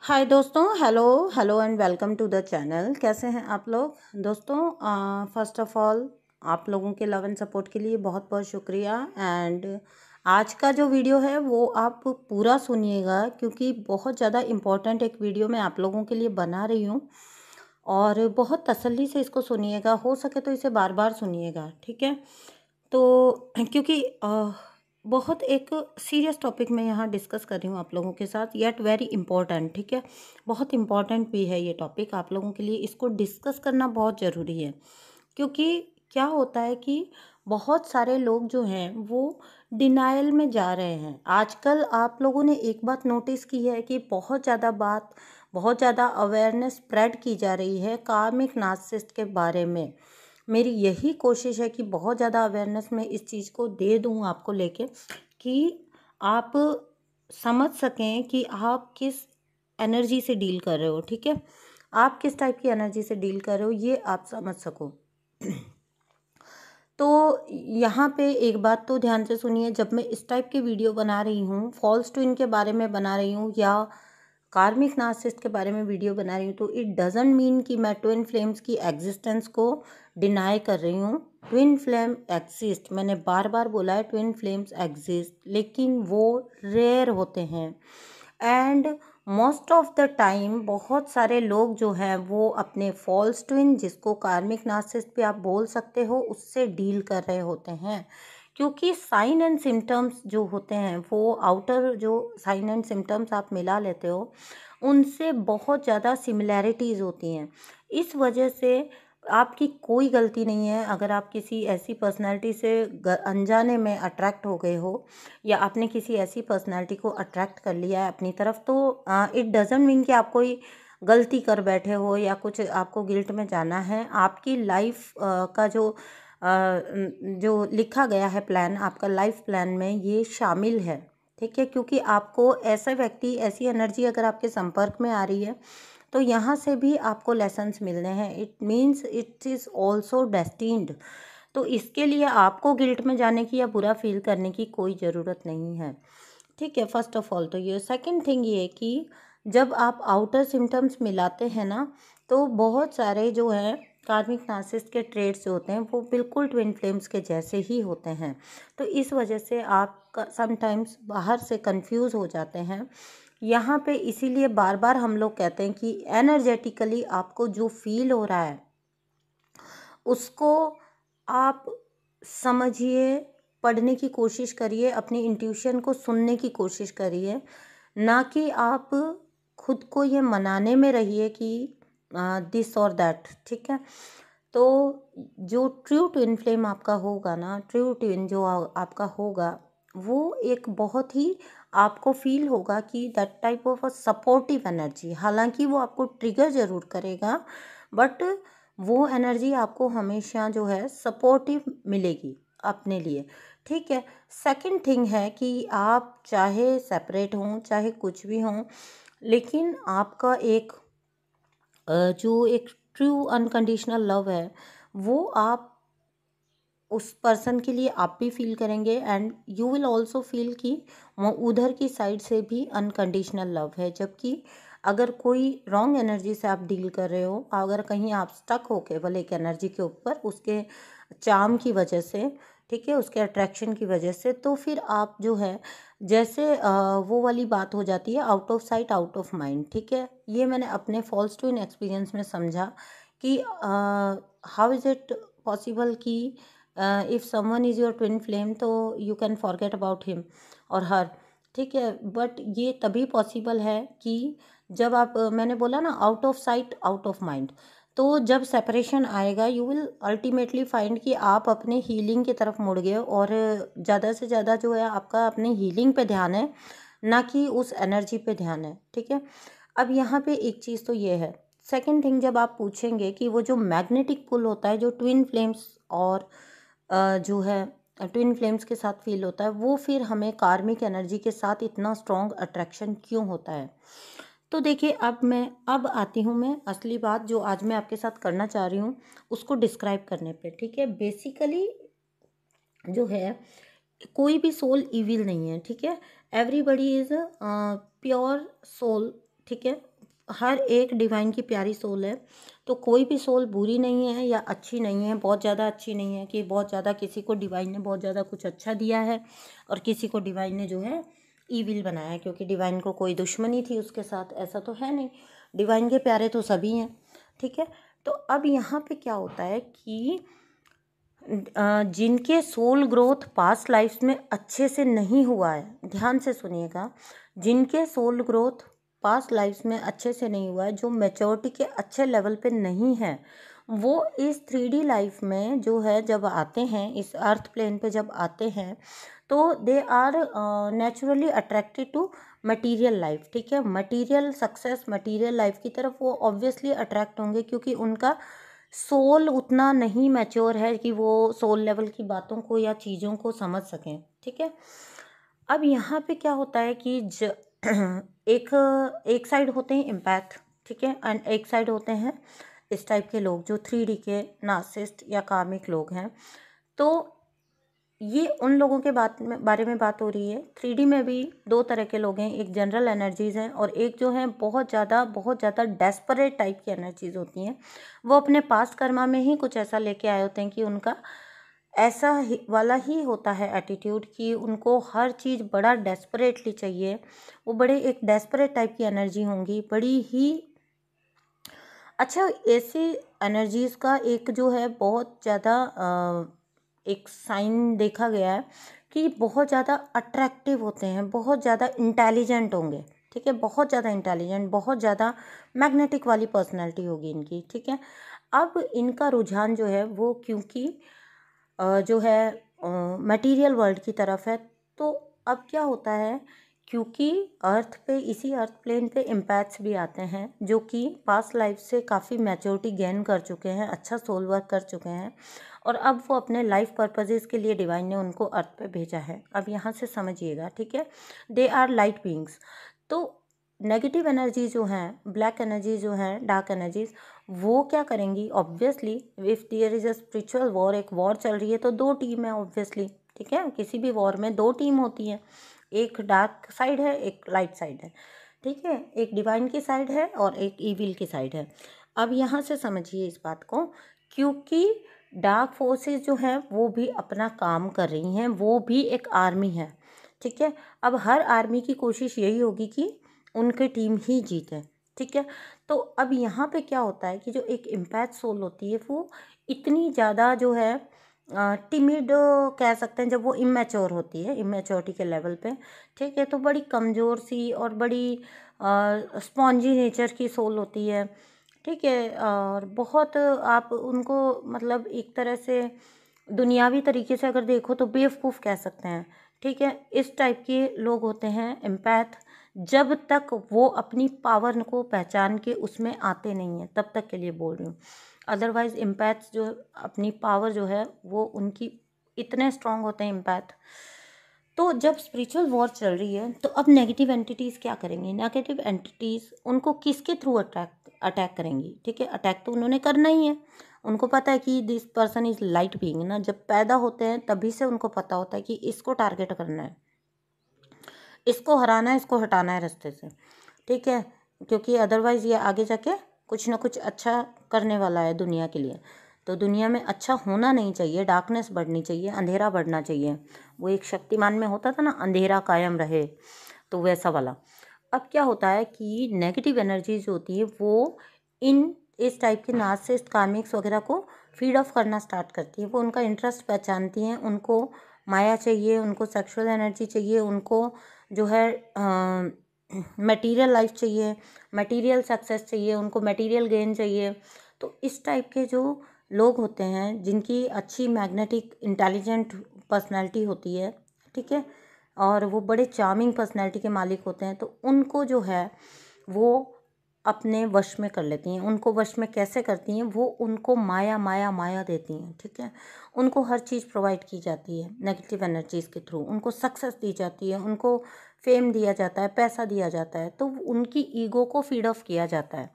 हाय दोस्तों, hello hello and welcome to the channel. कैसे हैं आप लोग दोस्तों? फर्स्ट ऑफ ऑल आप लोगों के लव एंड सपोर्ट के लिए बहुत बहुत शुक्रिया। एंड आज का जो वीडियो है वो आप पूरा सुनिएगा, क्योंकि बहुत ज़्यादा इम्पोर्टेंट एक वीडियो मैं आप लोगों के लिए बना रही हूँ। और बहुत तसल्ली से इसको सुनिएगा, हो सके तो इसे बार बार सुनिएगा, ठीक है? तो क्योंकि बहुत एक सीरियस टॉपिक मैं यहाँ डिस्कस कर रही हूँ आप लोगों के साथ, येट वेरी इंपॉर्टेंट, ठीक है? बहुत इंपॉर्टेंट भी है ये टॉपिक आप लोगों के लिए, इसको डिस्कस करना बहुत ज़रूरी है। क्योंकि क्या होता है कि बहुत सारे लोग जो हैं वो डिनायल में जा रहे हैं आजकल। आप लोगों ने एक बात नोटिस की है कि बहुत ज़्यादा अवेयरनेस स्प्रेड की जा रही है कार्मिक नार्सिसिस्ट के बारे में। मेरी यही कोशिश है कि बहुत ज़्यादा अवेयरनेस मैं इस चीज़ को दे दूँ आपको लेके, कि आप समझ सकें कि आप किस एनर्जी से डील कर रहे हो, ठीक है? आप किस टाइप की एनर्जी से डील कर रहे हो ये आप समझ सको। तो यहाँ पे एक बात तो ध्यान से सुनिए, जब मैं इस टाइप की वीडियो बना रही हूँ, फॉल्स ट्विन के बारे में बना रही हूँ या कार्मिक नार्सिसिस्ट के बारे में वीडियो बना रही हूँ, तो इट डजंट मीन कि मैं ट्विन फ्लेम्स की एग्जिस्टेंस को डिनाई कर रही हूँ। ट्विन फ्लेम एग्जिस्ट, मैंने बार बार बोला है, ट्विन फ्लेम्स एग्जिस्ट, लेकिन वो रेयर होते हैं। And most of the time बहुत सारे लोग जो हैं वो अपने फॉल्स ट्विन, जिसको कार्मिक नार्सिसिस्ट भी आप बोल सकते हो, उससे डील कर रहे होते हैं। क्योंकि साइन एंड सिम्टम्स जो होते हैं वो आउटर जो साइन एंड सिम्टम्स आप मिला लेते हो उनसे बहुत ज़्यादा सिमिलैरिटीज़ होती हैं। इस वजह से आपकी कोई गलती नहीं है अगर आप किसी ऐसी पर्सनैलिटी से अनजाने में अट्रैक्ट हो गए हो, या आपने किसी ऐसी पर्सनैलिटी को अट्रैक्ट कर लिया है अपनी तरफ, तो इट डजंट मीन कि आप कोई गलती कर बैठे हो या कुछ आपको गिल्ट में जाना है। आपकी लाइफ का जो लिखा गया है प्लान, आपका लाइफ प्लान में ये शामिल है, ठीक है? क्योंकि आपको ऐसा व्यक्ति, ऐसी एनर्जी अगर आपके संपर्क में आ रही है तो यहाँ से भी आपको लेसन्स मिलने हैं। It means it is also destined. तो इसके लिए आपको गिल्ट में जाने की या बुरा फील करने की कोई ज़रूरत नहीं है, ठीक है? फर्स्ट ऑफ ऑल तो ये। सेकंड थिंग ये कि जब आप आउटर सिम्टम्स मिलाते हैं ना, तो बहुत सारे जो हैं कार्मिक नार्सिसिस्ट के ट्रेड्स जो होते हैं वो बिल्कुल ट्विन फ्लेम्स के जैसे ही होते हैं। तो इस वजह से आप समटाइम्स बाहर से कंफ्यूज हो जाते हैं। यहाँ पे इसीलिए बार बार हम लोग कहते हैं कि एनर्जेटिकली आपको जो फील हो रहा है उसको आप समझिए, पढ़ने की कोशिश करिए, अपनी इंट्यूशन को सुनने की कोशिश करिए, ना कि आप खुद को ये मनाने में रहिए कि दिस और दैट, ठीक है? तो जो ट्रू ट्विन फ्लेम आपका होगा ना, ट्रू ट्विन जो आपका होगा, वो एक बहुत ही आपको फील होगा कि that type of a supportive energy. हालांकि वो आपको ट्रिगर ज़रूर करेगा, बट वो एनर्जी आपको हमेशा जो है सपोर्टिव मिलेगी अपने लिए, ठीक है? सेकंड थिंग है कि आप चाहे सेपरेट हों चाहे कुछ भी हों, लेकिन आपका एक जो एक ट्रू अनकंडीशनल लव है वो आप उस पर्सन के लिए आप भी फील करेंगे, and you will also feel कि वो उधर की साइड से भी अनकंडीशनल लव है। जबकि अगर कोई रॉन्ग एनर्जी से आप डील कर रहे हो, अगर कहीं आप स्टक हो केवल एक एनर्जी के ऊपर, उसके चार्म की वजह से, ठीक है, उसके अट्रैक्शन की वजह से, तो फिर आप जो है जैसे वो वाली बात हो जाती है, out of sight out of mind, ठीक है? ये मैंने अपने फॉल्स ट्विन एक्सपीरियंस में समझा कि हाउ इज़ इट पॉसिबल कि if someone is your twin flame तो you can forget about him और हर, ठीक है? बट ये तभी पॉसिबल है कि जब आप मैंने बोला ना, out of sight out of mind. तो जब सेपरेशन आएगा यू विल अल्टीमेटली फाइंड कि आप अपने हीलिंग की तरफ मुड़ गए, और ज़्यादा से ज़्यादा जो है आपका अपने हीलिंग पे ध्यान है, ना कि उस एनर्जी पे ध्यान है, ठीक है? अब यहाँ पे एक चीज़ तो ये है। सेकंड थिंग, जब आप पूछेंगे कि वो जो मैग्नेटिक पुल होता है जो ट्विन फ्लेम्स और जो है ट्विन फ्लेम्स के साथ फील होता है, वो फिर हमें कार्मिक एनर्जी के साथ इतना स्ट्रॉन्ग अट्रैक्शन क्यों होता है? तो देखिए, अब आती हूँ मैं असली बात जो आज मैं आपके साथ करना चाह रही हूँ उसको डिस्क्राइब करने पे, ठीक है? बेसिकली जो है कोई भी सोल इविल नहीं है, ठीक है? एवरीबडी इज़ प्योर सोल, ठीक है? हर एक डिवाइन की प्यारी सोल है, तो कोई भी सोल बुरी नहीं है या अच्छी नहीं है, बहुत ज़्यादा अच्छी नहीं है कि बहुत ज़्यादा किसी को डिवाइन ने बहुत ज़्यादा कुछ अच्छा दिया है और किसी को डिवाइन ने जो है ईविल बनाया है, क्योंकि डिवाइन को कोई दुश्मनी थी उसके साथ, ऐसा तो है नहीं। डिवाइन के प्यारे तो सभी हैं, ठीक है। तो अब यहाँ पे क्या होता है कि जिनके सोल ग्रोथ पास्ट लाइफ्स में अच्छे से नहीं हुआ है, ध्यान से सुनिएगा, जिनके सोल ग्रोथ पास्ट लाइफ्स में अच्छे से नहीं हुआ है, जो मैच्योरिटी के अच्छे लेवल पे नहीं है, वो इस 3D लाइफ में जो है जब आते हैं, इस अर्थ प्लेन पे जब आते हैं, तो they are naturally attracted to material life, ठीक है। मटीरियल सक्सेस, मटीरियल लाइफ की तरफ वो ऑब्वियसली अट्रैक्ट होंगे, क्योंकि उनका सोल उतना नहीं मैच्योर है कि वो सोल लेवल की बातों को या चीज़ों को समझ सकें, ठीक है। अब यहाँ पे क्या होता है कि एक साइड होते हैं इम्पैक्ट, ठीक है, एंड एक साइड होते हैं इस टाइप के लोग जो 3D के नार्सिसिस्ट या कार्मिक लोग हैं। तो ये उन लोगों के बारे में बात हो रही है। 3D में भी दो तरह के लोग हैं, एक जनरल एनर्जीज़ हैं और एक जो है बहुत ज़्यादा डेस्परेट टाइप की एनर्जीज़ होती हैं। वो अपने पास्ट कर्मा में ही कुछ ऐसा लेके आए होते हैं कि उनका ऐसा ही वाला ही होता है एटीट्यूड कि उनको हर चीज़ बड़ा डेस्परेटली चाहिए। वो बड़े एक डेस्परेट टाइप की एनर्जी होंगी, बड़ी ही अच्छा। ऐसी एनर्जीज़ का एक जो है बहुत ज़्यादा एक साइन देखा गया है कि बहुत ज़्यादा अट्रैक्टिव होते हैं, बहुत ज़्यादा इंटेलिजेंट होंगे, ठीक है, बहुत ज़्यादा इंटेलिजेंट, बहुत ज़्यादा मैग्नेटिक वाली पर्सनैलिटी होगी इनकी, ठीक है। अब इनका रुझान जो है वो क्योंकि जो है मटेरियल वर्ल्ड की तरफ है, तो अब क्या होता है, क्योंकि अर्थ पे, इसी अर्थ प्लेन पे इम्पैक्ट्स भी आते हैं जो कि पास्ट लाइफ से काफ़ी मैच्योरिटी गेन कर चुके हैं, अच्छा सोल वर्क कर चुके हैं और अब वो अपने लाइफ पर्पजेज़ के लिए डिवाइन ने उनको अर्थ पे भेजा है। अब यहाँ से समझिएगा, ठीक है, दे आर लाइट बीइंग्स। तो नेगेटिव एनर्जी जो हैं, ब्लैक एनर्जी जो हैं, डार्क एनर्जीज, वो क्या करेंगी, obviously if there is a spiritual war, एक वॉर चल रही है तो दो टीम है ऑब्वियसली, ठीक है, किसी भी वॉर में दो टीम होती है, एक डार्क साइड है, एक लाइट साइड है, ठीक है, एक डिवाइन की साइड है और एक ईविल की साइड है। अब यहाँ से समझिए इस बात को, क्योंकि डार्क फोर्सेस जो हैं वो भी अपना काम कर रही हैं, वो भी एक आर्मी है, ठीक है। अब हर आर्मी की कोशिश यही होगी कि उनकी टीम ही जीते, ठीक है। तो अब यहाँ पे क्या होता है कि जो एक इम्पैक्ट सोल होती है वो इतनी ज़्यादा जो है टिमिड कह सकते हैं, जब वो इमेच्योर होती है, इमेच्योरिटी के लेवल पे, ठीक है, तो बड़ी कमज़ोर सी और बड़ी स्पॉन्जी नेचर की सोल होती है, ठीक है। और बहुत आप उनको मतलब एक तरह से दुनियावी तरीके से अगर देखो तो बेवकूफ़ कह सकते हैं, ठीक है। इस टाइप के लोग होते हैं एम्पैथ, जब तक वो अपनी पावर को पहचान के उसमें आते नहीं हैं तब तक के लिए बोल रही हूँ। अदरवाइज इम्पैथ्स जो अपनी पावर जो है वो उनकी इतने स्ट्रांग होते हैं इम्पैथ। तो जब स्पिरिचुअल वॉर चल रही है तो अब नेगेटिव एंटिटीज़ क्या करेंगी, नेगेटिव एंटिटीज़ उनको किसके थ्रू अटैक करेंगी, ठीक है, अटैक तो उन्होंने करना ही है। उनको पता है कि this person is light being ना, जब पैदा होते हैं तभी से उनको पता होता है कि इसको टारगेट करना है, इसको हराना है, इसको हटाना है रास्ते से, ठीक है, क्योंकि अदरवाइज़ ये आगे जाके कुछ ना कुछ अच्छा करने वाला है दुनिया के लिए। तो दुनिया में अच्छा होना नहीं चाहिए, डार्कनेस बढ़नी चाहिए, अंधेरा बढ़ना चाहिए। वो एक शक्तिमान में होता था ना, अंधेरा कायम रहे, तो वैसा वाला। अब क्या होता है कि नेगेटिव एनर्जी जो होती है वो इस टाइप के नार्सिसिस्ट, कार्मिक्स वगैरह को फीड ऑफ करना स्टार्ट करती है। वो उनका इंटरेस्ट पहचानती हैं, उनको माया चाहिए, उनको सेक्सुअल एनर्जी चाहिए, उनको जो है मटेरियल लाइफ चाहिए, मटेरियल सक्सेस चाहिए, उनको मटेरियल गेन चाहिए। तो इस टाइप के जो लोग होते हैं जिनकी अच्छी मैग्नेटिक इंटेलिजेंट पर्सनैलिटी होती है, ठीक है, और वो बड़े चार्मिंग पर्सनैलिटी के मालिक होते हैं, तो उनको जो है वो अपने वश में कर लेती हैं। उनको वश में कैसे करती हैं, वो उनको माया माया माया देती हैं, ठीक है। उनको हर चीज़ प्रोवाइड की जाती है नेगेटिव एनर्जीज़ के थ्रू, उनको सक्सेस दी जाती है, उनको फेम दिया जाता है, पैसा दिया जाता है, तो उनकी ईगो को फीड ऑफ किया जाता है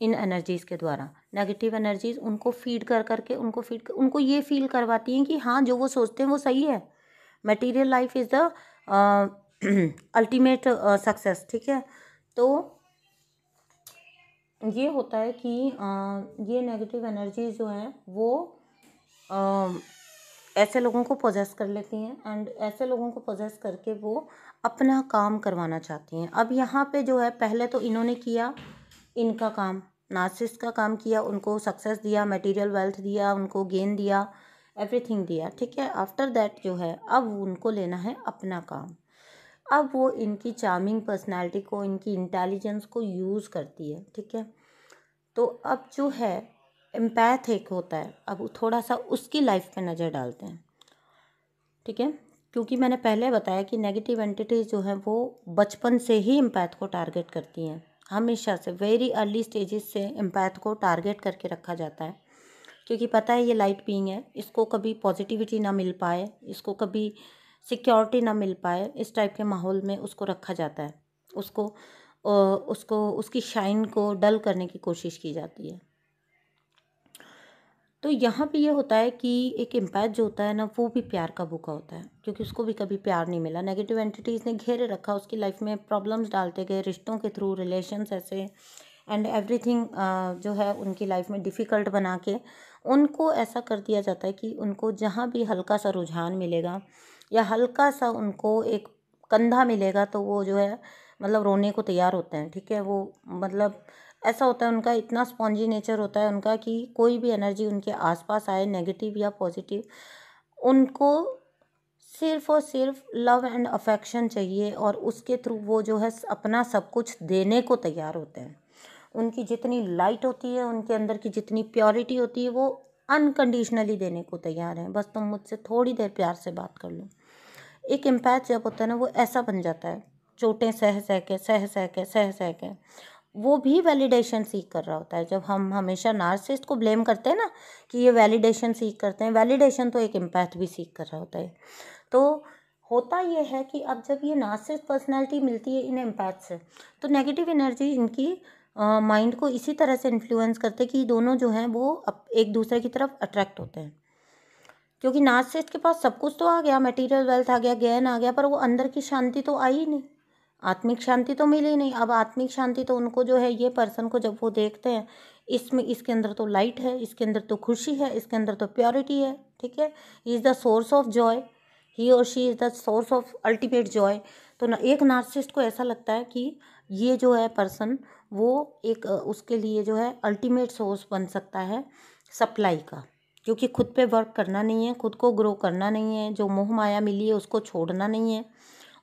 इन एनर्जीज़ के द्वारा। नेगेटिव एनर्जीज़ उनको फीड कर करके उनको ये फील करवाती हैं कि हाँ, जो वो सोचते हैं वो सही है, material life is the ultimate success, ठीक है। तो ये होता है कि ये नेगेटिव एनर्जी जो हैं वो ऐसे लोगों को पोजेस कर लेती हैं, एंड ऐसे लोगों को पोजेस करके वो अपना काम करवाना चाहती हैं। अब यहाँ पे जो है, पहले तो इन्होंने किया इनका काम, नार्सिसिस्ट का काम किया, उनको सक्सेस दिया, मटेरियल वेल्थ दिया, उनको गेन दिया, एवरीथिंग दिया, ठीक है। आफ्टर दैट जो है, अब उनको लेना है अपना काम। अब वो इनकी चार्मिंग पर्सनालिटी को, इनकी इंटेलिजेंस को यूज़ करती है, ठीक है। तो अब जो है एम्पैथ एक होता है, अब थोड़ा सा उसकी लाइफ पे नज़र डालते हैं, ठीक है। क्योंकि मैंने पहले बताया कि नेगेटिव एंटिटीज़ जो हैं वो बचपन से ही एम्पैथ को टारगेट करती हैं, हमेशा से वेरी अर्ली स्टेजेस से एम्पैथ को टारगेट करके रखा जाता है, क्योंकि पता है ये लाइट बीइंग है, इसको कभी पॉजिटिविटी ना मिल पाए, इसको कभी सिक्योरिटी ना मिल पाए, इस टाइप के माहौल में उसको रखा जाता है, उसको उसकी शाइन को डल करने की कोशिश की जाती है। तो यहाँ पे ये होता है कि एक एम्पैथ जो होता है ना, वो भी प्यार का भूखा होता है, क्योंकि उसको भी कभी प्यार नहीं मिला। नेगेटिव एंटिटीज़ ने घेरे रखा, उसकी लाइफ में प्रॉब्लम्स डालते गए, रिश्तों के थ्रू, रिलेशंस ऐसे एंड एवरीथिंग जो है उनकी लाइफ में डिफ़िकल्ट बना के उनको ऐसा कर दिया जाता है कि उनको जहाँ भी हल्का सा रुझान मिलेगा या हल्का सा उनको एक कंधा मिलेगा, तो वो जो है मतलब रोने को तैयार होते हैं, ठीक है। वो मतलब ऐसा होता है, उनका इतना स्पॉन्जी नेचर होता है उनका कि कोई भी एनर्जी उनके आसपास आए, नेगेटिव या पॉजिटिव, उनको सिर्फ और सिर्फ लव एंड अफेक्शन चाहिए, और उसके थ्रू वो जो है अपना सब कुछ देने को तैयार होते हैं। उनकी जितनी लाइट होती है, उनके अंदर की जितनी प्योरिटी होती है, वो अनकंडीशनली देने को तैयार हैं। बस तुम मुझसे थोड़ी देर प्यार से बात कर लो। एक एम्पैथ जब होता है ना, वो ऐसा बन जाता है, चोटें सह सह के सह सह के सह सह के वो भी वैलिडेशन सीख कर रहा होता है। जब हम हमेशा नार्सिसिस्ट को ब्लेम करते हैं ना कि ये वैलिडेशन सीख करते हैं, वैलिडेशन तो एक एम्पैथ भी सीख कर रहा होता है। तो होता ये है कि अब जब ये नार्सिसिस्ट पर्सनैलिटी मिलती है इन एम्पैथ से, तो नेगेटिव एनर्जी इनकी माइंड को इसी तरह से इन्फ्लुएंस करते हैं कि दोनों जो हैं वो एक दूसरे की तरफ अट्रैक्ट होते हैं। क्योंकि नार्सिसिस्ट के पास सब कुछ तो आ गया, मटेरियल वेल्थ आ गया, ज्ञान आ गया, पर वो अंदर की शांति तो आई ही नहीं, आत्मिक शांति तो मिली नहीं। अब आत्मिक शांति तो उनको जो है, ये पर्सन को जब वो देखते हैं, इसमें इसके अंदर तो लाइट है, इसके अंदर तो खुशी है, इसके अंदर तो प्योरिटी है, ठीक है। He is the source of joy, he और she is the source of ultimate joy. तो एक नार्सिसिस्ट को ऐसा लगता है कि ये जो है पर्सन, वो एक उसके लिए जो है अल्टीमेट सोर्स बन सकता है सप्लाई का, क्योंकि खुद पे वर्क करना नहीं है, खुद को ग्रो करना नहीं है, जो मोह माया मिली है उसको छोड़ना नहीं है,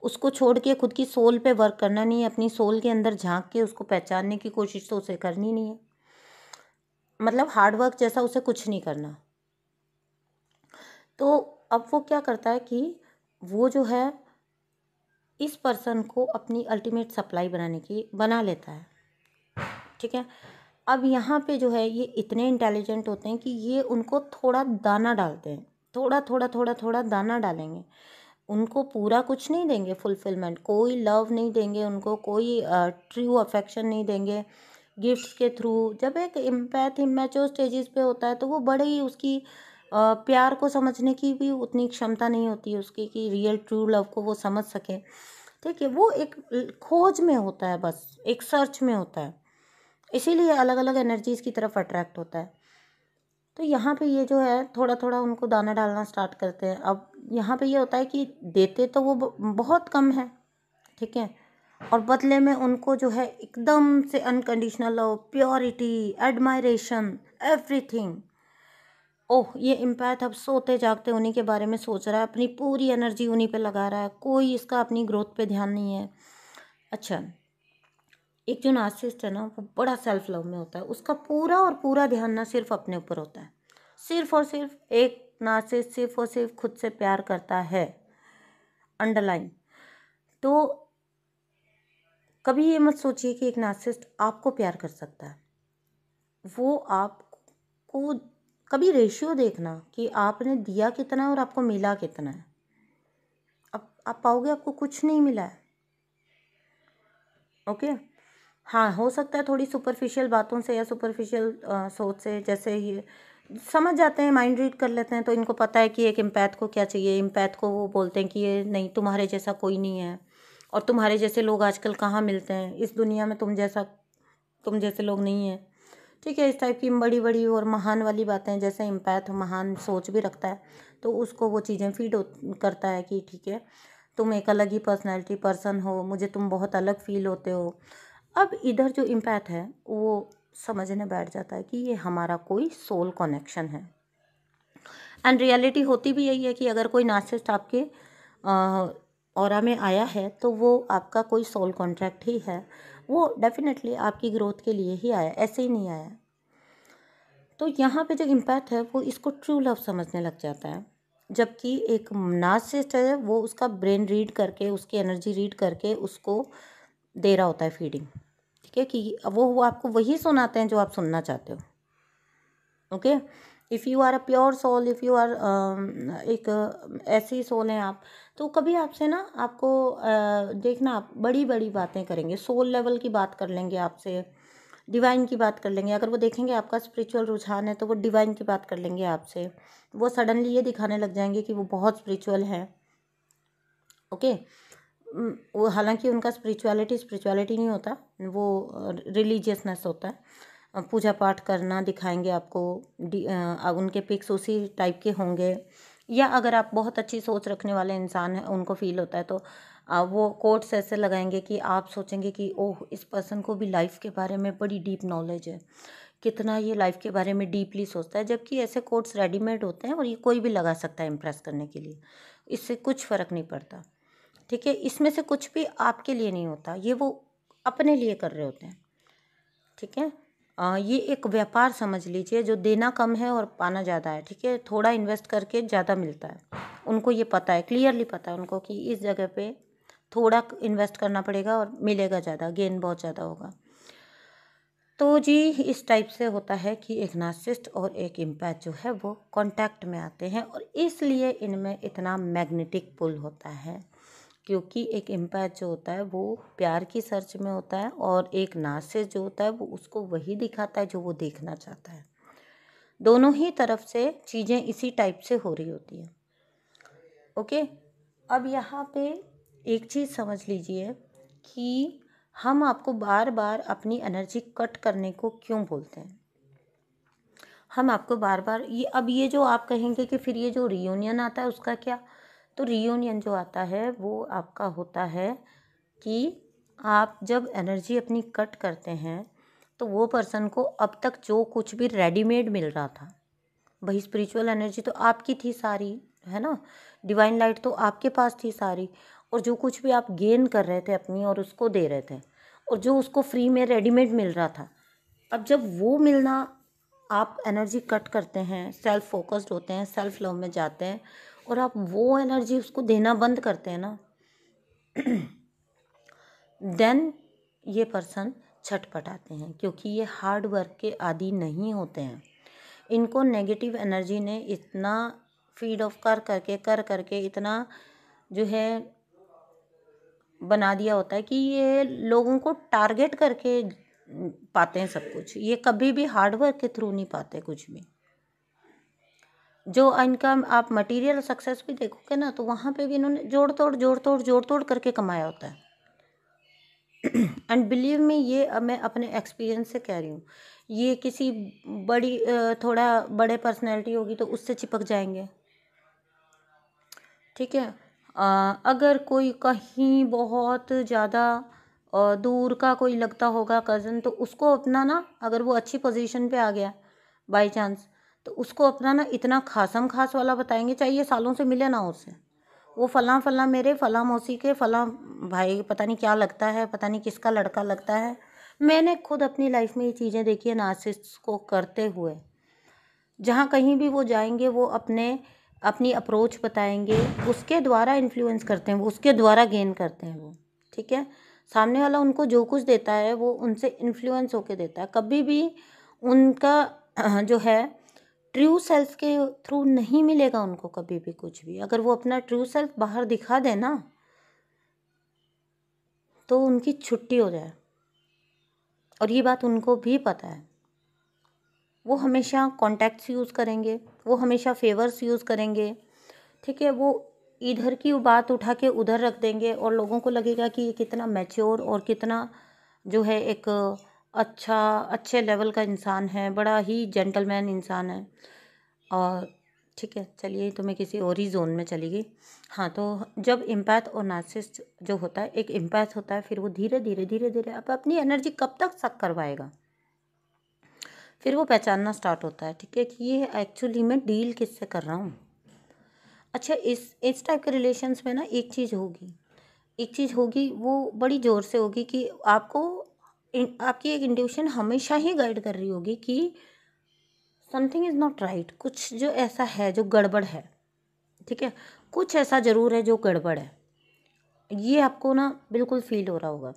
उसको छोड़ के खुद की सोल पे वर्क करना नहीं है, अपनी सोल के अंदर झांक के उसको पहचानने की कोशिश तो उसे करनी नहीं है, मतलब हार्ड वर्क जैसा उसे कुछ नहीं करना। तो अब वो क्या करता है कि वो जो है इस पर्सन को अपनी अल्टीमेट सप्लाई बना लेता है, ठीक है। अब यहाँ पे जो है ये इतने इंटेलिजेंट होते हैं कि ये उनको थोड़ा दाना डालते हैं, थोड़ा थोड़ा थोड़ा थोड़ा दाना डालेंगे, उनको पूरा कुछ नहीं देंगे, फुलफिलमेंट, कोई लव नहीं देंगे उनको, कोई ट्रू अफेक्शन नहीं देंगे गिफ्ट्स के थ्रू। जब एक एम्पैथ इमैच्योर स्टेजेस पे होता है, तो वो बड़े ही उसकी प्यार को समझने की भी उतनी क्षमता नहीं होती है उसकी कि रियल ट्रू लव को वो समझ सके, ठीक है। वो एक खोज में होता है, बस एक सर्च में होता है, इसीलिए अलग अलग एनर्जीज़ की तरफ अट्रैक्ट होता है। तो यहाँ पे ये जो है थोड़ा थोड़ा उनको दाना डालना स्टार्ट करते हैं। अब यहाँ पे ये होता है कि देते तो वो बहुत कम है, ठीक है, और बदले में उनको जो है एकदम से unconditional love, purity, admiration, everything. Oh, ये एम्पैथ अब सोते जागते उन्हीं के बारे में सोच रहा है, अपनी पूरी एनर्जी उन्हीं पे लगा रहा है, कोई इसका अपनी ग्रोथ पे ध्यान नहीं है। अच्छा, एक जो नार्सिसिस्ट है ना, वो बड़ा सेल्फ लव में होता है, उसका पूरा और पूरा ध्यान ना सिर्फ अपने ऊपर होता है, सिर्फ और सिर्फ एक नार्सिसिस्ट सिर्फ और सिर्फ खुद से प्यार करता है, अंडरलाइन। तो कभी ये मत सोचिए कि एक नार्सिसिस्ट आपको प्यार कर सकता है, वो आपको कभी रेशियो देखना कि आपने दिया कितना है और आपको मिला कितना है। अब आप पाओगे आपको कुछ नहीं मिला है, ओके। हाँ, हो सकता है थोड़ी सुपरफिशियल बातों से या सुपरफिशियल सोच से, जैसे ये समझ जाते हैं, माइंड रीड कर लेते हैं, तो इनको पता है कि एक एम्पैथ को क्या चाहिए। एम्पैथ को वो बोलते हैं कि ये नहीं, तुम्हारे जैसा कोई नहीं है, और तुम्हारे जैसे लोग आजकल कहाँ मिलते हैं इस दुनिया में, तुम जैसा तुम जैसे लोग नहीं हैं, ठीक है। इस टाइप की बड़ी बड़ी और महान वाली बातें, जैसे एम्पैथ महान सोच भी रखता है तो उसको वो चीज़ें फीड करता है कि ठीक है तुम एक अलग ही पर्सनैलिटी पर्सन हो, मुझे तुम बहुत अलग फील होते हो। अब इधर जो इम्पैथ है वो समझने बैठ जाता है कि ये हमारा कोई सोल कनेक्शन है। एंड रियलिटी होती भी यही है कि अगर कोई नार्सिसिस्ट आपके ऑरा में आया है तो वो आपका कोई सोल कॉन्ट्रैक्ट ही है, वो डेफिनेटली आपकी ग्रोथ के लिए ही आया, ऐसे ही नहीं आया। तो यहाँ पे जो इम्पैथ है वो इसको ट्रू लव समझने लग जाता है, जबकि एक नार्सिसिस्ट है वो उसका ब्रेन रीड करके, उसकी एनर्जी रीड करके उसको दे रहा होता है फीडिंग, ठीक है, कि वो आपको वही सुनाते हैं जो आप सुनना चाहते हो। Okay, if you are a pure soul, if you are एक ऐसी सोल हैं आप, तो कभी आपसे ना आपको देखना आप बड़ी बड़ी बातें करेंगे, सोल लेवल की बात कर लेंगे आपसे, डिवाइन की बात कर लेंगे। अगर वो देखेंगे आपका स्पिरिचुअल रुझान है तो वो डिवाइन की बात कर लेंगे आपसे, वो सडनली ये दिखाने लग जाएंगे कि वो बहुत स्पिरिचुअल है। ओके, वो हालांकि उनका स्पिरिचुअलिटी नहीं होता, वो रिलीजियसनेस होता है, पूजा पाठ करना दिखाएंगे आपको। उनके पिक्स उसी टाइप के होंगे, या अगर आप बहुत अच्छी सोच रखने वाले इंसान हैं, उनको फील होता है तो वो कोट्स ऐसे लगाएंगे कि आप सोचेंगे कि ओह इस पर्सन को भी लाइफ के बारे में बड़ी डीप नॉलेज है, कितना ये लाइफ के बारे में डीपली सोचता है। जबकि ऐसे कोट्स रेडीमेड होते हैं और ये कोई भी लगा सकता है इम्प्रेस करने के लिए, इससे कुछ फ़र्क नहीं पड़ता, ठीक है। इसमें से कुछ भी आपके लिए नहीं होता, ये वो अपने लिए कर रहे होते हैं, ठीक है। ये एक व्यापार समझ लीजिए, जो देना कम है और पाना ज़्यादा है, ठीक है। थोड़ा इन्वेस्ट करके ज़्यादा मिलता है, उनको ये पता है, क्लियरली पता है उनको कि इस जगह पे थोड़ा इन्वेस्ट करना पड़ेगा और मिलेगा ज़्यादा, गेन बहुत ज़्यादा होगा। तो जी इस टाइप से होता है कि एक नार्सिसिस्ट और एक इम्पैथ जो है वो कांटेक्ट में आते हैं, और इसलिए इनमें इतना मैग्नेटिक पुल होता है, क्योंकि एक इम्पैथ जो होता है वो प्यार की सर्च में होता है, और एक नार्सिसिस्ट जो होता है वो उसको वही दिखाता है जो वो देखना चाहता है। दोनों ही तरफ से चीज़ें इसी टाइप से हो रही होती हैं। ओके, अब यहाँ पे एक चीज़ समझ लीजिए कि हम आपको बार बार अपनी एनर्जी कट करने को क्यों बोलते हैं। हम आपको बार बार ये जो आप कहेंगे कि फिर ये जो रियूनियन आता है उसका क्या, तो रियूनियन जो आता है वो आपका होता है कि आप जब एनर्जी अपनी कट करते हैं तो वो पर्सन को अब तक जो कुछ भी रेडीमेड मिल रहा था, वही स्पिरिचुअल एनर्जी तो आपकी थी सारी, है ना, डिवाइन लाइट तो आपके पास थी सारी, और जो कुछ भी आप गेन कर रहे थे अपनी और उसको दे रहे थे, और जो उसको फ्री में रेडीमेड मिल रहा था, अब जब वो मिलना आप एनर्जी कट करते हैं, सेल्फ फोकस्ड होते हैं, सेल्फ लव में जाते हैं, और आप वो एनर्जी उसको देना बंद करते हैं ना, देन ये पर्सन छटपटाते हैं, क्योंकि ये हार्ड वर्क के आदी नहीं होते हैं। इनको नेगेटिव एनर्जी ने इतना फीड ऑफ कर करके इतना जो है बना दिया होता है कि ये लोगों को टारगेट करके पाते हैं सब कुछ, ये कभी भी हार्ड वर्क के थ्रू नहीं पाते कुछ भी। जो इनका आप मटेरियल सक्सेस भी देखोगे ना, तो वहाँ पे भी इन्होंने जोड़ तोड़ करके कमाया होता है। एंड बिलीव मी, ये अब मैं अपने एक्सपीरियंस से कह रही हूँ, ये किसी बड़ी थोड़ा बड़े पर्सनैलिटी होगी तो उससे चिपक जाएंगे, ठीक है। अगर कोई कहीं बहुत ज़्यादा दूर का कोई लगता होगा कज़न, तो उसको अपना ना, अगर वो अच्छी पोजीशन पे आ गया बाय चांस, तो उसको अपना ना इतना खासम खास वाला बताएंगे, चाहे ये सालों से मिले ना उससे, वो फलां फलां मेरे फलां मौसी के फलां भाई पता नहीं क्या लगता है, पता नहीं किसका लड़का लगता है। मैंने खुद अपनी लाइफ में ये चीज़ें देखी है नार्सिसिस्ट को करते हुए। जहाँ कहीं भी वो जाएंगे वो अपनी अप्रोच बताएंगे, उसके द्वारा इन्फ्लुएंस करते हैं वो, उसके द्वारा गेन करते हैं वो, ठीक है। सामने वाला उनको जो कुछ देता है वो उनसे इन्फ्लुएंस होके देता है, कभी भी उनका जो है ट्रू सेल्फ के थ्रू नहीं मिलेगा उनको कभी भी कुछ भी। अगर वो अपना ट्रू सेल्फ बाहर दिखा दे ना तो उनकी छुट्टी हो जाए, और ये बात उनको भी पता है। वो हमेशा कॉन्टैक्ट्स यूज़ करेंगे, वो हमेशा फेवर्स यूज़ करेंगे, ठीक है। वो इधर की बात उठा के उधर रख देंगे और लोगों को लगेगा कि ये कितना मैच्योर और कितना जो है एक अच्छा, अच्छे लेवल का इंसान है, बड़ा ही जेंटलमैन इंसान है। और ठीक है, चलिए तो मैं किसी और ही ज़ोन में चली गई। हाँ, तो जब एम्पैथ और नार्सिसिस्ट जो होता है, एक एम्पैथ होता है, फिर वो धीरे धीरे धीरे धीरे अब अपनी एनर्जी कब तक सक करवाएगा, फिर वो पहचानना स्टार्ट होता है, ठीक है, कि ये एक्चुअली मैं डील किससे कर रहा हूँ। अच्छा, इस टाइप के रिलेशंस में ना एक चीज़ होगी, वो बड़ी ज़ोर से होगी कि आपको आपकी एक इंट्यूशन हमेशा ही गाइड कर रही होगी कि समथिंग इज़ नॉट राइट, कुछ जो ऐसा है जो गड़बड़ है, ठीक है, कुछ ऐसा ज़रूर है जो गड़बड़ है, ये आपको ना बिल्कुल फील हो रहा होगा।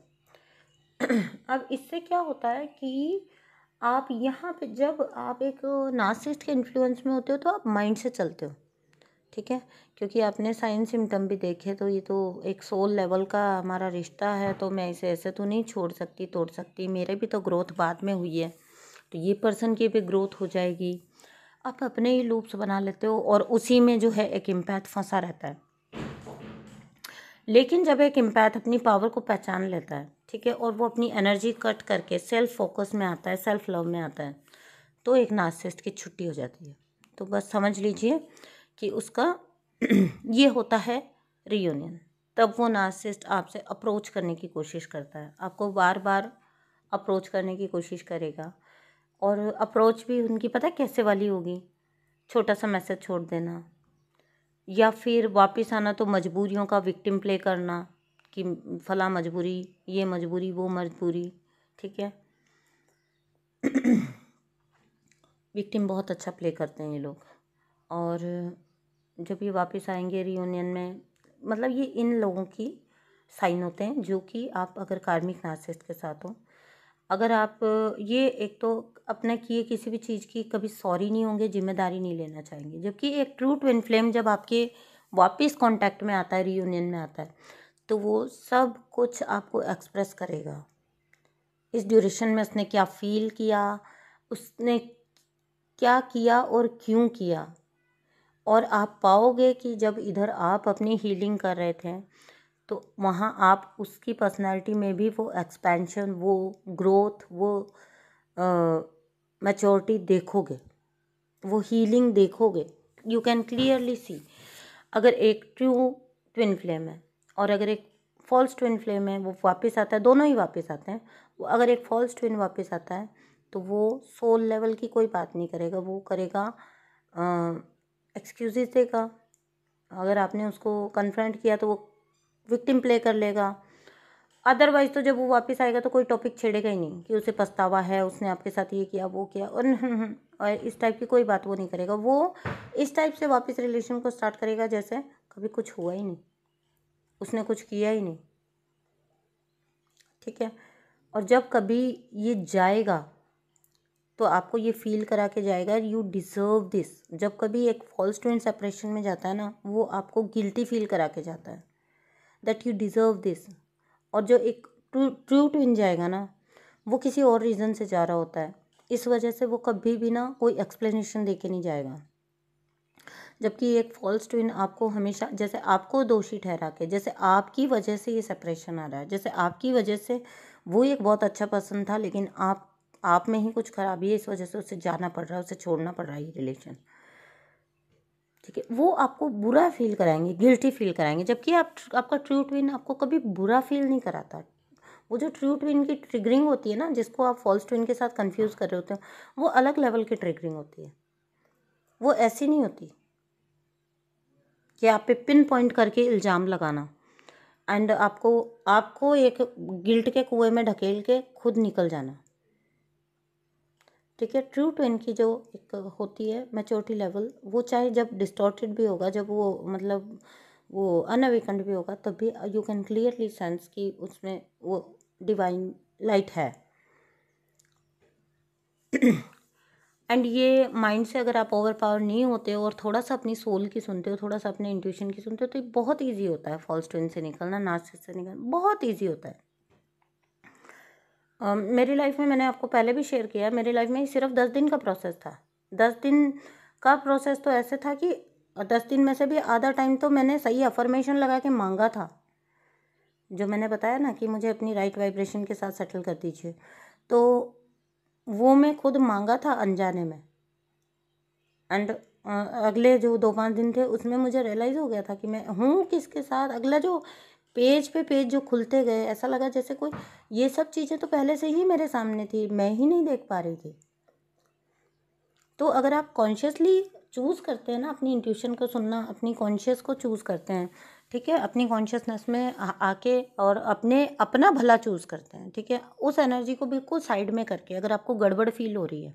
अब इससे क्या होता है कि आप यहाँ पे जब आप एक नार्सिसिस्ट के इन्फ्लुएंस में होते हो तो आप माइंड से चलते हो, ठीक है, क्योंकि आपने साइन सिम्टम भी देखे, तो ये तो एक सोल लेवल का हमारा रिश्ता है, तो मैं इसे ऐसे तो नहीं छोड़ सकती तोड़ सकती, मेरे भी तो ग्रोथ बाद में हुई है, तो ये पर्सन की भी ग्रोथ हो जाएगी। आप अपने ही लूप्स बना लेते हो और उसी में जो है एक एम्पैथ फंसा रहता है। लेकिन जब एक एम्पैथ अपनी पावर को पहचान लेता है, ठीक है, और वो अपनी एनर्जी कट करके सेल्फ फोकस में आता है, सेल्फ लव में आता है, तो एक नार्सिसिस्ट की छुट्टी हो जाती है। तो बस समझ लीजिए कि उसका ये होता है रियूनियन। तब वो नार्सिसिस्ट आपसे अप्रोच करने की कोशिश करता है, आपको बार बार अप्रोच करने की कोशिश करेगा, और अप्रोच भी उनकी पता है कैसे वाली होगी, छोटा सा मैसेज छोड़ देना, या फिर वापस आना तो मजबूरियों का विक्टिम प्ले करना कि फला मजबूरी, ये मजबूरी, वो मजबूरी, ठीक है। विक्टिम बहुत अच्छा प्ले करते हैं ये लोग। और जब ये वापस आएंगे रियूनियन में, मतलब ये इन लोगों की साइन होते हैं, जो कि आप अगर कार्मिक नार्सिसिस्ट के साथ हो, अगर आप ये एक तो अपने किए किसी भी चीज़ की कभी सॉरी नहीं होंगे, जिम्मेदारी नहीं लेना चाहेंगे, जबकि एक ट्रू ट्विन फ्लेम जब आपके वापस कांटेक्ट में आता है, रियूनियन में आता है, तो वो सब कुछ आपको एक्सप्रेस करेगा, इस ड्यूरेशन में उसने क्या फील किया, उसने क्या किया और क्यों किया। और आप पाओगे कि जब इधर आप अपनी हीलिंग कर रहे थे, तो वहाँ आप उसकी पर्सनैलिटी में भी वो एक्सपेंशन, वो ग्रोथ, वो मैच्योरिटी देखोगे, वो हीलिंग देखोगे। यू कैन क्लियरली सी, अगर एक ट्रू ट्विन फ्लेम है और अगर एक फॉल्स ट्विन फ्लेम है, वो वापस आता है, दोनों ही वापस आते हैं। वो अगर एक फॉल्स ट्विन वापस आता है तो वो सोल लेवल की कोई बात नहीं करेगा, वो करेगा एक्सक्यूजेस देगा। अगर आपने उसको कन्फ्रंट किया तो वो विक्टिम प्ले कर लेगा। अदरवाइज तो जब वो वापस आएगा तो कोई टॉपिक छेड़ेगा ही नहीं कि उसे पछतावा है, उसने आपके साथ ये किया वो किया, और इस टाइप की कोई बात वो नहीं करेगा। वो इस टाइप से वापस रिलेशन को स्टार्ट करेगा जैसे कभी कुछ हुआ ही नहीं, उसने कुछ किया ही नहीं, ठीक है। और जब कभी ये जाएगा तो आपको ये फील करा के जाएगा, यू डिज़र्व दिस। जब कभी एक फॉल्स ट्विन सेपरेशन में जाता है ना, वो आपको गिल्टी फील करा के जाता है, दैट यू डिज़र्व दिस। और जो एक ट्रू ट्विन जाएगा ना, वो किसी और रीज़न से जा रहा होता है, इस वजह से वो कभी भी ना कोई एक्सप्लेनेशन दे के नहीं जाएगा। जबकि एक फॉल्स ट्विन आपको हमेशा, जैसे आपको दोषी ठहरा के, जैसे आपकी वजह से ये सेपरेशन आ रहा है, जैसे आपकी वजह से वो एक बहुत अच्छा पर्सन था, लेकिन आप में ही कुछ खराबी है, इस वजह से उसे जाना पड़ रहा है, उसे छोड़ना पड़ रहा है ये रिलेशन, ठीक है। वो आपको बुरा फील कराएंगे, गिल्टी फील कराएंगे, जबकि आपका ट्रू ट्विन आपको कभी बुरा फील नहीं कराता। वो जो ट्रू ट्विन की ट्रिगरिंग होती है ना, जिसको आप फॉल्स ट्विन के साथ कंफ्यूज कर रहे होते हो, वो अलग लेवल की ट्रिगरिंग होती है। वो ऐसी नहीं होती कि आप पे पिन पॉइंट करके इल्ज़ाम लगाना एंड आपको एक गिल्ट के कुएं में ढकेल के खुद निकल जाना, ठीक है। ट्रू ट्विन की जो एक होती है मैच्योरिटी लेवल, वो चाहे जब डिस्टॉर्टेड भी होगा, जब वो मतलब वो अनअवेकन्ड भी होगा, तब भी यू कैन क्लियरली सेंस कि उसमें वो डिवाइन लाइट है। एंड ये माइंड से अगर आप ओवर पावर नहीं होते हो और थोड़ा सा अपनी सोल की सुनते हो, थोड़ा सा अपने इंट्यूशन की सुनते हो, तो ये बहुत ईजी होता है फॉल्स ट्विन से निकलना, नार्सिसिस्ट से निकलना बहुत ईजी होता है। मेरी लाइफ में मैंने आपको पहले भी शेयर किया, मेरी लाइफ में सिर्फ 10 दिन का प्रोसेस था। 10 दिन का प्रोसेस तो ऐसे था कि 10 दिन में से भी आधा टाइम तो मैंने सही अफर्मेशन लगा के मांगा था, जो मैंने बताया ना कि मुझे अपनी राइट वाइब्रेशन के साथ सेटल कर दीजिए। तो वो मैं खुद मांगा था अनजाने में। एंड अगले जो 2-5 दिन थे उसमें मुझे रियलाइज़ हो गया था कि मैं हूँ किसके साथ। अगला जो पेज पे पेज जो खुलते गए, ऐसा लगा जैसे कोई, ये सब चीज़ें तो पहले से ही मेरे सामने थी, मैं ही नहीं देख पा रही थी। तो अगर आप कॉन्शियसली चूज़ करते हैं ना अपनी इंट्यूशन को सुनना, अपनी कॉन्शियस को चूज़ करते हैं, ठीक है, अपनी कॉन्शियसनेस में आके और अपना भला चूज़ करते हैं, ठीक है, उस एनर्जी को बिल्कुल साइड में करके, अगर आपको गड़बड़ फील हो रही है,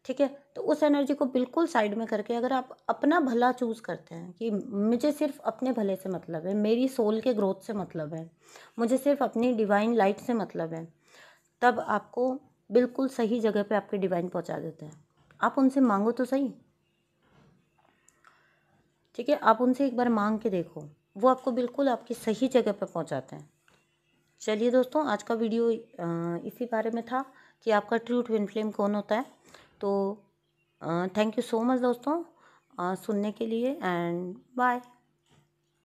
ठीक है, तो उस एनर्जी को बिल्कुल साइड में करके अगर आप अपना भला चूज़ करते हैं कि मुझे सिर्फ अपने भले से मतलब है, मेरी सोल के ग्रोथ से मतलब है, मुझे सिर्फ अपनी डिवाइन लाइट से मतलब है, तब आपको बिल्कुल सही जगह पे आपके डिवाइन पहुंचा देते हैं। आप उनसे मांगो तो सही, ठीक है, आप उनसे एक बार मांग के देखो, वो आपको बिल्कुल आपकी सही जगह पे पहुंचाते हैं। चलिए दोस्तों, आज का वीडियो इसी बारे में था कि आपका ट्रू ट्विन फ्लेम कौन होता है। तो थैंक यू सो मच दोस्तों सुनने के लिए, एंड बाय।